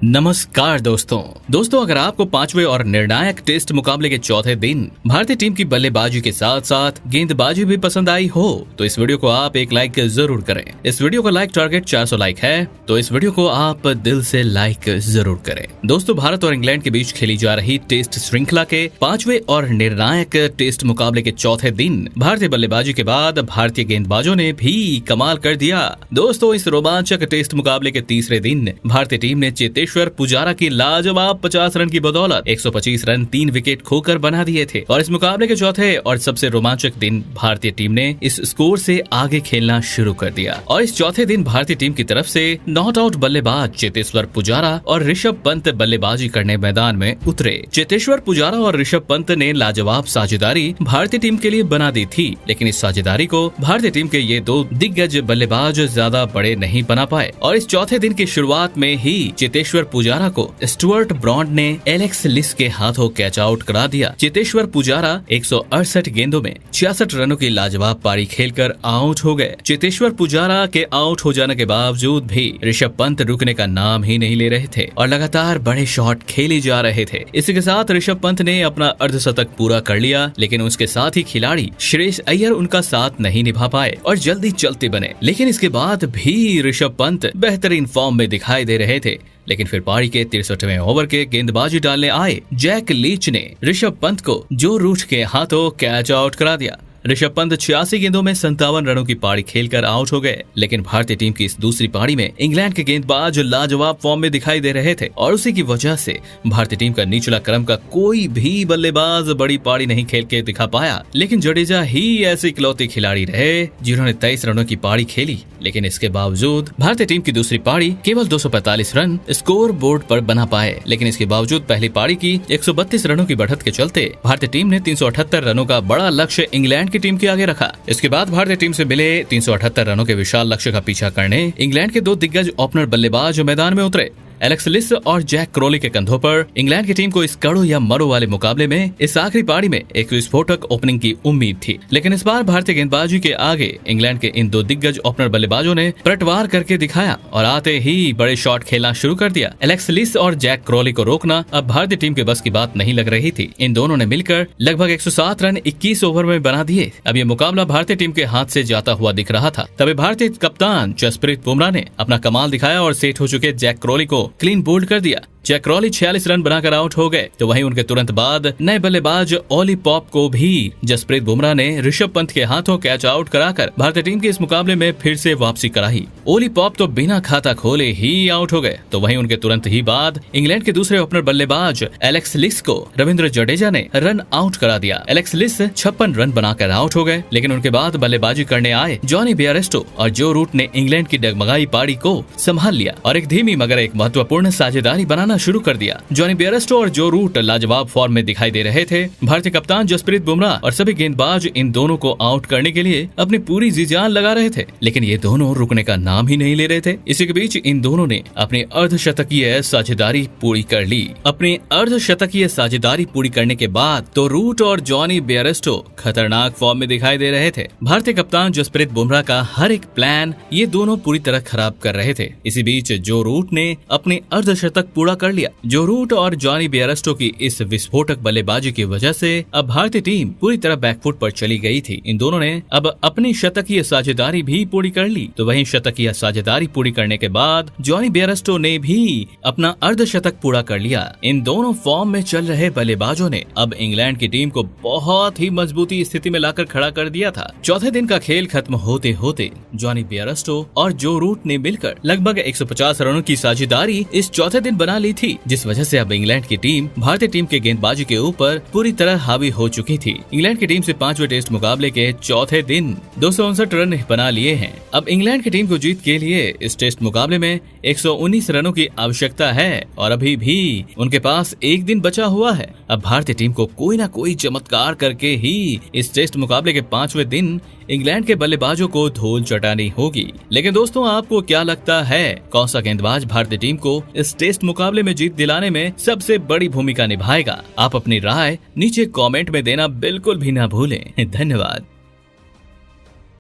नमस्कार दोस्तों अगर आपको पांचवें और निर्णायक टेस्ट मुकाबले के चौथे दिन भारतीय टीम की बल्लेबाजी के साथ साथ गेंदबाजी भी पसंद आई हो तो इस वीडियो को आप एक लाइक जरूर करें। इस वीडियो का लाइक टारगेट 400 लाइक है तो इस वीडियो को आप दिल से लाइक जरूर करें। दोस्तों, भारत और इंग्लैंड के बीच खेली जा रही टेस्ट श्रृंखला के पांचवें और निर्णायक टेस्ट मुकाबले के चौथे दिन भारतीय बल्लेबाजी के बाद भारतीय गेंदबाजों ने भी कमाल कर दिया। दोस्तों, इस रोमांचक टेस्ट मुकाबले के तीसरे दिन भारतीय टीम ने चेतेश्वर पुजारा की लाजवाब 50 रन की बदौलत 125 रन 3 विकेट खोकर बना दिए थे और इस मुकाबले के चौथे और सबसे रोमांचक दिन भारतीय टीम ने इस स्कोर से आगे खेलना शुरू कर दिया। और इस चौथे दिन भारतीय टीम की तरफ से नॉट आउट बल्लेबाज चेतेश्वर पुजारा और ऋषभ पंत बल्लेबाजी करने मैदान में उतरे। चेतेश्वर पुजारा और ऋषभ पंत ने लाजवाब साझेदारी भारतीय टीम के लिए बना दी थी, लेकिन इस साझेदारी को भारतीय टीम के ये दो दिग्गज बल्लेबाज ज्यादा बड़े नहीं बना पाए और इस चौथे दिन की शुरुआत में ही चेतेश्वर पुजारा को स्टुअर्ट ब्रॉड ने एलेक्स लिस के हाथों कैच आउट करा दिया। चेतेश्वर पुजारा 168 गेंदों में 66 रनों की लाजवाब पारी खेलकर आउट हो गए। चेतेश्वर पुजारा के आउट हो जाने के बावजूद भी ऋषभ पंत रुकने का नाम ही नहीं ले रहे थे और लगातार बड़े शॉट खेले जा रहे थे। इसी के साथ ऋषभ पंत ने अपना अर्धशतक पूरा कर लिया, लेकिन उसके साथ ही खिलाड़ी श्रेयस अय्यर उनका साथ नहीं निभा पाए और जल्दी चलते बने। लेकिन इसके बाद भी ऋषभ पंत बेहतरीन फॉर्म में दिखाई दे रहे थे। लेकिन फिर पारी के 63वें ओवर के गेंदबाजी डालने आए जैक लीच ने ऋषभ पंत को जो रूट के हाथों कैच आउट करा दिया। ऋषभ पंत 86 गेंदों में 57 रनों की पारी खेलकर आउट हो गए। लेकिन भारतीय टीम की इस दूसरी पारी में इंग्लैंड के गेंदबाज लाजवाब फॉर्म में दिखाई दे रहे थे और उसी की वजह से भारतीय टीम का निचला क्रम का कोई भी बल्लेबाज बड़ी पारी नहीं खेल के दिखा पाया। लेकिन जडेजा ही ऐसे इकलौते खिलाड़ी रहे जिन्होंने 23 रनों की पारी खेली। लेकिन इसके बावजूद भारतीय टीम की दूसरी पारी केवल 245 रन स्कोर बोर्ड पर बना पाए। लेकिन इसके बावजूद पहली पारी की 132 रनों की बढ़त के चलते भारतीय टीम ने 378 रनों का बड़ा लक्ष्य इंग्लैंड की टीम के आगे रखा। इसके बाद भारतीय टीम से मिले 378 रनों के विशाल लक्ष्य का पीछा करने इंग्लैंड के दो दिग्गज ओपनर बल्लेबाज मैदान में उतरे। एलेक्स लिस और जैक क्रॉली के कंधों पर इंग्लैंड की टीम को इस कड़ो या मरो वाले मुकाबले में इस आखिरी पारी में एक विस्फोटक ओपनिंग की उम्मीद थी। लेकिन इस बार भारतीय गेंदबाजी के आगे इंग्लैंड के इन दो दिग्गज ओपनर बल्लेबाजों ने पलटवार करके दिखाया और आते ही बड़े शॉट खेलना शुरू कर दिया। एलेक्स लिस और जैक क्रॉली को रोकना अब भारतीय टीम के बस की बात नहीं लग रही थी। इन दोनों ने मिलकर लगभग 107 रन 21 ओवर में बना दिए। अब ये मुकाबला भारतीय टीम के हाथ से जाता हुआ दिख रहा था। तभी भारतीय कप्तान जसप्रीत बुमराह ने अपना कमाल दिखाया और सेट हो चुके जैक क्रॉली को क्लीन बोल्ड कर दिया। जैक क्रॉली 46 रन बनाकर आउट हो गए तो वहीं उनके तुरंत बाद नए बल्लेबाज ओली पॉप को भी जसप्रीत बुमराह ने ऋषभ पंत के हाथों कैच आउट कराकर भारतीय टीम के इस मुकाबले में फिर से वापसी कराई। ओली पॉप तो बिना खाता खोले ही आउट हो गए तो वहीं उनके तुरंत ही बाद इंग्लैंड के दूसरे ओपनर बल्लेबाज एलेक्स लिस को रविंद्र जडेजा ने रन आउट करा दिया। एलेक्स लिस 56 रन बनाकर आउट हो गए। लेकिन उनके बाद बल्लेबाजी करने आए जॉनी बेयरस्टो और जो रूट ने इंग्लैंड की डगमगाई पारी को संभाल लिया और एक धीमी मगर एक महत्वपूर्ण साझेदारी बनाना शुरू कर दिया। जॉनी बेयरस्टो और जो रूट लाजवाब फॉर्म में दिखाई दे रहे थे। भारतीय कप्तान जसप्रीत बुमराह और सभी गेंदबाज इन दोनों को आउट करने के लिए अपनी पूरी जी जान लगा रहे थे, लेकिन ये दोनों रुकने का नाम ही नहीं ले रहे थे। इसी के बीच इन दोनों ने अपनी अर्धशतकीय साझेदारी पूरी कर ली। अपनी अर्धशतकीय साझेदारी पूरी करने के बाद तो रूट और जॉनी बेयरस्टो खतरनाक फॉर्म में दिखाई दे रहे थे। भारतीय कप्तान जसप्रीत बुमराह का हर एक प्लान ये दोनों पूरी तरह खराब कर रहे थे। इसी बीच जो रूट ने अपनी अर्धशतक पूरा कर लिया। जो रूट और जॉनी बेयरस्टो की इस विस्फोटक बल्लेबाजी की वजह से अब भारतीय टीम पूरी तरह बैकफुट पर चली गई थी। इन दोनों ने अब अपनी शतकीय साझेदारी भी पूरी कर ली तो वहीं शतकीय साझेदारी पूरी करने के बाद जॉनी बेयरस्टो ने भी अपना अर्धशतक पूरा कर लिया। इन दोनों फॉर्म में चल रहे बल्लेबाजों ने अब इंग्लैंड की टीम को बहुत ही मजबूती स्थिति में लाकर खड़ा कर दिया था। चौथे दिन का खेल खत्म होते होते जॉनी बेयरस्टो और जो रूट ने मिलकर लगभग 150 रनों की साझेदारी इस चौथे दिन बना ली थी, जिस वजह से अब इंग्लैंड की टीम भारतीय टीम के गेंदबाजी के ऊपर पूरी तरह हावी हो चुकी थी। इंग्लैंड की टीम से पांचवें टेस्ट मुकाबले के चौथे दिन 259 रन बना लिए हैं। अब इंग्लैंड की टीम को जीत के लिए इस टेस्ट मुकाबले में 119 रनों की आवश्यकता है और अभी भी उनके पास एक दिन बचा हुआ है। अब भारतीय टीम को कोई ना कोई चमत्कार करके ही इस टेस्ट मुकाबले के पांचवें दिन इंग्लैंड के बल्लेबाजों को धूल चटानी होगी। लेकिन दोस्तों, आपको क्या लगता है कौन सा गेंदबाज भारतीय टीम को इस टेस्ट मुकाबले में जीत दिलाने में सबसे बड़ी भूमिका निभाएगा? आप अपनी राय नीचे कमेंट में देना बिल्कुल भी ना भूलें। धन्यवाद।